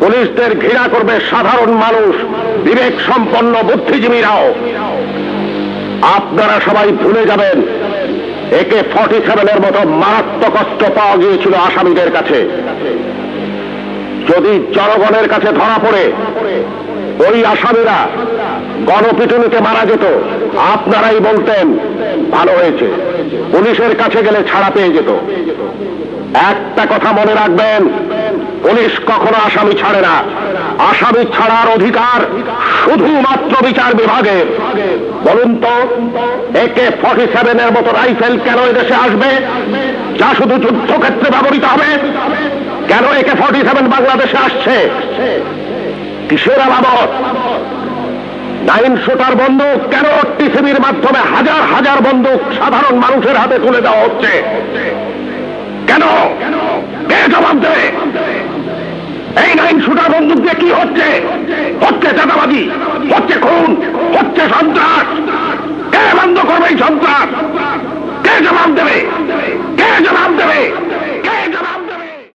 পুলিশদের ঘৃণা করবে সাধারণ মানুষ, বিবেক সম্পন্ন বুদ্ধিজীবীরাও। আপনারা সবাই ভুলে যাবেন AK-47 মতো মারাত্মক অস্ত্র পাওয়া গিয়েছিল আসামিদের কাছে। যদি জনগণের কাছে ধরা পড়ে ওই আসামিরা গণপিটুনিতে মারা যেত, আপনারাই বলতেন ভালো হয়েছে, পুলিশের কাছে গেলে ছাড়া পেয়ে যেত। একটা কথা মনে রাখবেন, পুলিশ কখনো আসামি ছাড়ে না। আসামি ছাড়ার অধিকার শুধুমাত্র বিচার বিভাগের। বলুন তো, AK-47 মতো রাইফেল কেন এদেশে আসবে, যা শুধু যুদ্ধক্ষেত্রে ব্যবহৃত হবে? কেন AK-47 বাংলাদেশে আসছে? কিসের আলামত? 9 শুটার বন্দুক কেন টিসিবির মাধ্যমে হাজার হাজার বন্দুক সাধারণ মানুষের হাতে তুলে দেওয়া হচ্ছে? কেন? কে জবাব দেবে? এই 9 শুটার বন্দুক দিয়ে কি হচ্ছে? হচ্ছে চাঁদাবাজি, হচ্ছে খুন, হচ্ছে সন্ত্রাস। কে বন্ধ করবে এই সন্ত্রাস? কে জবাব দেবে? কে জবাব দেবে?